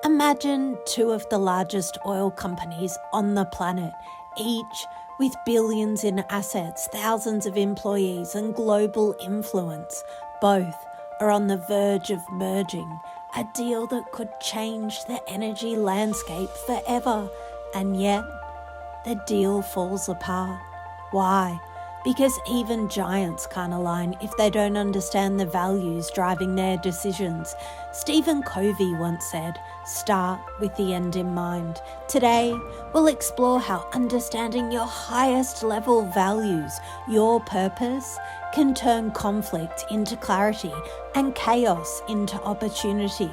Imagine two of the largest oil companies on the planet, each with billions in assets, thousands of employees, and global influence. Both are on the verge of merging, a deal that could change the energy landscape forever. And yet, the deal falls apart. Why? Because even giants can't align if they don't understand the values driving their decisions. Stephen Covey once said, "Start with the end in mind." Today, we'll explore how understanding your highest level values, your purpose, can turn conflict into clarity and chaos into opportunity.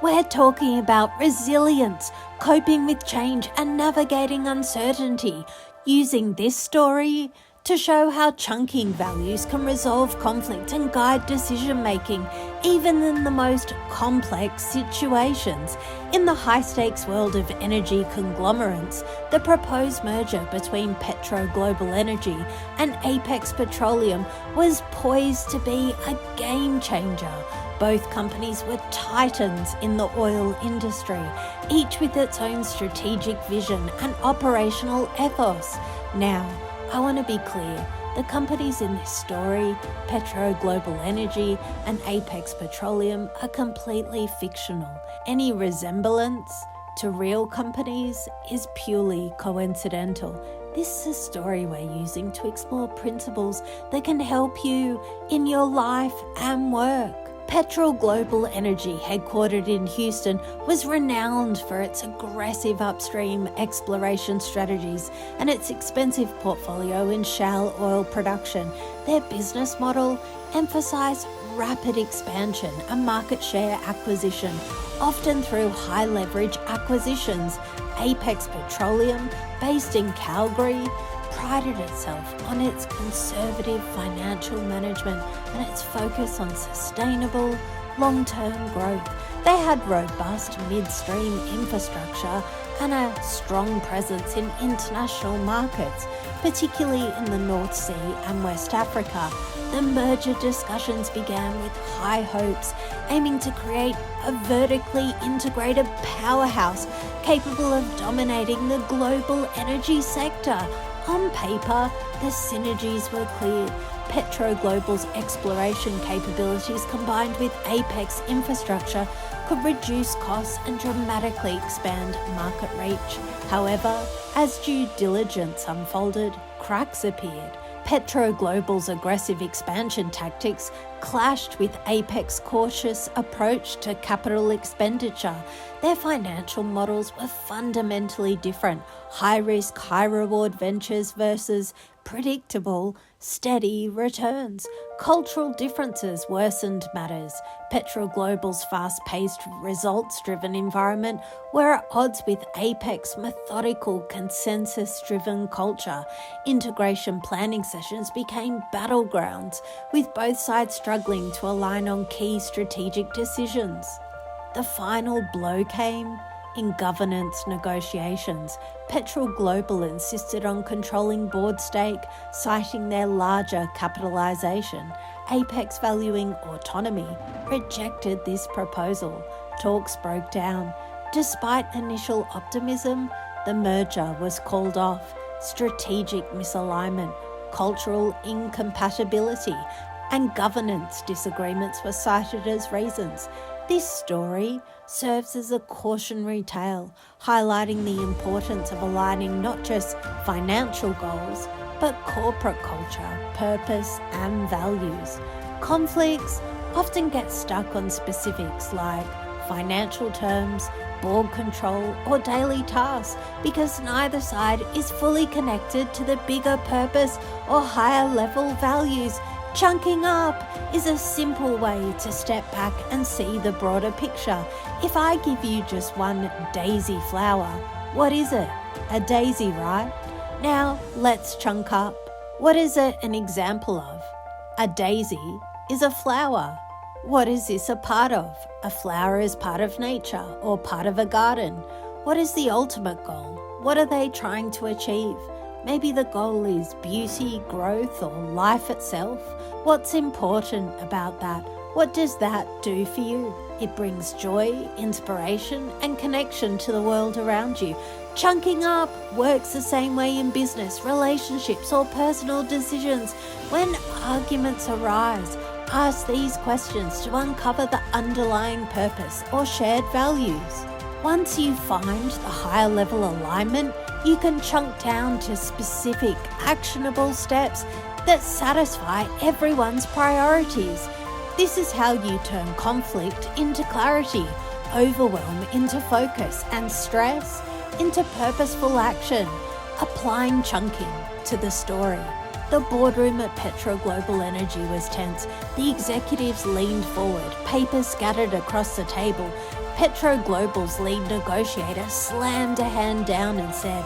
We're talking about resilience, coping with change, and navigating uncertainty, using this story to show how chunking values can resolve conflict and guide decision-making, even in the most complex situations. In the high-stakes world of energy conglomerates, the proposed merger between Petro Global Energy and Apex Petroleum was poised to be a game-changer. Both companies were titans in the oil industry, each with its own strategic vision and operational ethos. Now, I want to be clear, the companies in this story, Petro Global Energy and Apex Petroleum, are completely fictional. Any resemblance to real companies is purely coincidental. This is a story we're using to explore principles that can help you in your life and work. Petro Global Energy, headquartered in Houston, was renowned for its aggressive upstream exploration strategies and its expensive portfolio in shale oil production. Their business model emphasized rapid expansion and market share acquisition, often through high-leverage acquisitions. Apex Petroleum, based in Calgary, prided itself on its conservative financial management and its focus on sustainable, long-term growth. They had robust midstream infrastructure and a strong presence in international markets, particularly in the North Sea and West Africa. The merger discussions began with high hopes, aiming to create a vertically integrated powerhouse capable of dominating the global energy sector. On paper, the synergies were clear. Petro Global's exploration capabilities combined with Apex infrastructure could reduce costs and dramatically expand market reach. However, as due diligence unfolded, cracks appeared. Petro Global's aggressive expansion tactics clashed with Apex's cautious approach to capital expenditure. Their financial models were fundamentally different: high-risk, high-reward ventures versus predictable, steady returns. Cultural differences worsened matters. Petro Global's fast-paced, results-driven environment were at odds with Apex's methodical, consensus-driven culture. Integration planning sessions became battlegrounds, with both sides struggling to align on key strategic decisions. The final blow came in governance negotiations. Petro Global insisted on controlling board stake, citing their larger capitalization. Apex, valuing autonomy, rejected this proposal. Talks broke down. Despite initial optimism, the merger was called off. Strategic misalignment, cultural incompatibility, and governance disagreements were cited as reasons. This story serves as a cautionary tale, highlighting the importance of aligning not just financial goals, but corporate culture, purpose, and values. Conflicts often get stuck on specifics like financial terms, board control, or daily tasks because neither side is fully connected to the bigger purpose or higher level values. Chunking up is a simple way to step back and see the broader picture. If I give you just one daisy flower, what is it? A daisy, right? Now let's chunk up. What is it an example of? A daisy is a flower. What is this a part of? A flower is part of nature or part of a garden. What is the ultimate goal? What are they trying to achieve? Maybe the goal is beauty, growth, or life itself. What's important about that? What does that do for you? It brings joy, inspiration, and connection to the world around you. Chunking up works the same way in business, relationships, or personal decisions. When arguments arise, ask these questions to uncover the underlying purpose or shared values. Once you find the higher level alignment, you can chunk down to specific, actionable steps that satisfy everyone's priorities. This is how you turn conflict into clarity, overwhelm into focus, and stress into purposeful action. Applying chunking to the story. The boardroom at Petro Global Energy was tense. The executives leaned forward, papers scattered across the table. Petro Global's lead negotiator slammed a hand down and said,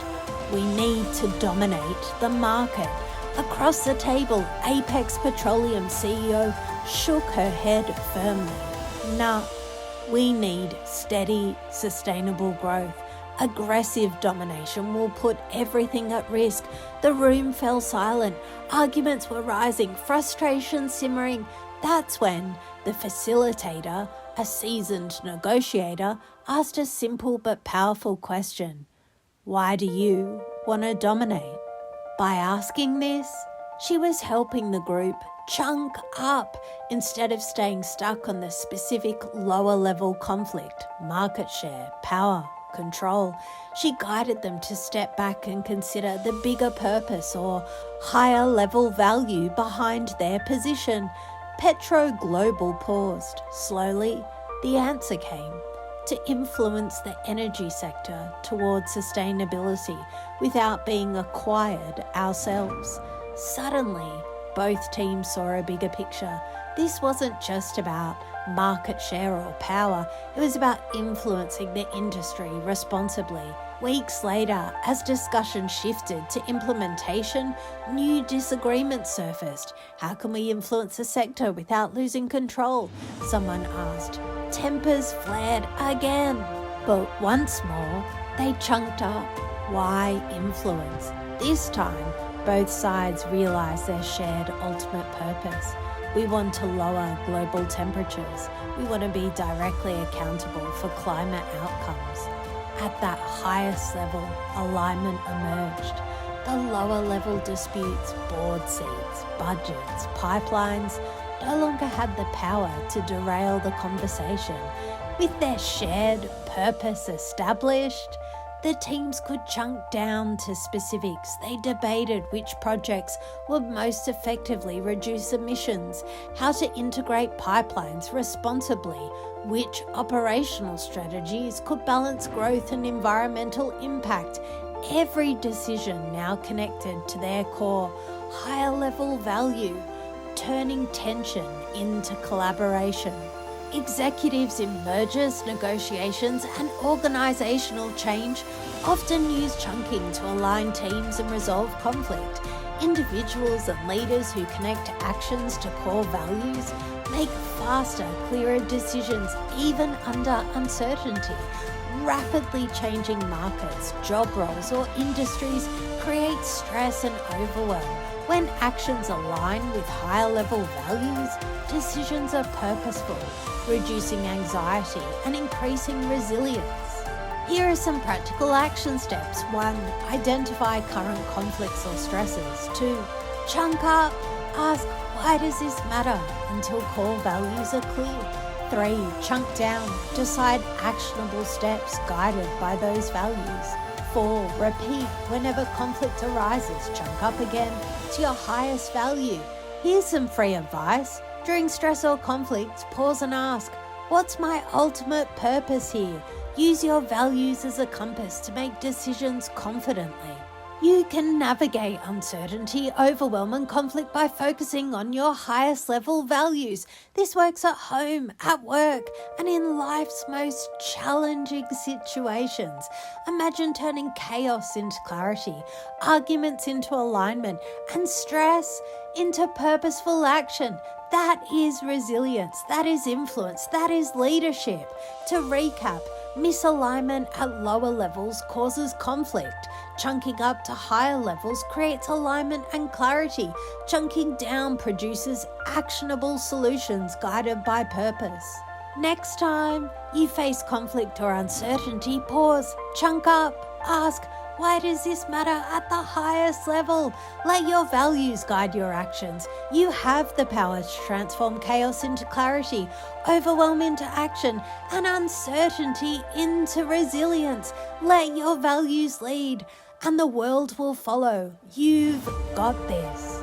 "We need to dominate the market." Across the table, Apex Petroleum CEO shook her head firmly. "Nah, we need steady, sustainable growth. Aggressive domination will put everything at risk." The room fell silent. Arguments were rising, frustration simmering. That's when the facilitator, a seasoned negotiator, asked a simple but powerful question. "Why do you want to dominate?" By asking this, she was helping the group chunk up instead of staying stuck on the specific lower level conflict, market share, power, control. She guided them to step back and consider the bigger purpose or higher level value behind their position. Petro Global paused. Slowly, the answer came: to influence the energy sector towards sustainability without being acquired ourselves. Suddenly, both teams saw a bigger picture. This wasn't just about market share or power, it was about influencing the industry responsibly. Weeks later, as discussion shifted to implementation, new disagreements surfaced. How can we influence the sector without losing control? Someone asked. Tempers flared again. But once more, they chunked up. Why influence? This time, both sides realised their shared ultimate purpose. We want to lower global temperatures. We want to be directly accountable for climate outcomes. At that highest level, alignment emerged. The lower level disputes, board seats, budgets, pipelines, no longer had the power to derail the conversation. With their shared purpose established, the teams could chunk down to specifics. They debated which projects would most effectively reduce emissions, how to integrate pipelines responsibly, which operational strategies could balance growth and environmental impact. Every decision now connected to their core, higher level value, turning tension into collaboration. Executives in mergers, negotiations, and organisational change often use chunking to align teams and resolve conflict. Individuals and leaders who connect actions to core values make faster, clearer decisions even under uncertainty. Rapidly changing markets, job roles, or industries create stress and overwhelm. When actions align with higher level values, decisions are purposeful, reducing anxiety and increasing resilience. Here are some practical action steps. 1. Identify current conflicts or stresses. 2. Chunk up. Ask, why does this matter? Until core values are clear. 3. Chunk down. Decide actionable steps guided by those values. 4. Repeat whenever conflict arises. Chunk up again to your highest value. Here's some free advice. During stress or conflict, pause and ask, what's my ultimate purpose here? Use your values as a compass to make decisions confidently. You can navigate uncertainty, overwhelm, and conflict by focusing on your highest level values. This works at home, at work, and in life's most challenging situations. Imagine turning chaos into clarity, arguments into alignment, and stress into purposeful action. That is resilience, that is influence, that is leadership. To recap, misalignment at lower levels causes conflict. Chunking up to higher levels creates alignment and clarity. Chunking down produces actionable solutions guided by purpose. Next time you face conflict or uncertainty, pause, chunk up, ask, why does this matter at the highest level? Let your values guide your actions. You have the power to transform chaos into clarity, overwhelm into action, and uncertainty into resilience. Let your values lead, and the world will follow. You've got this.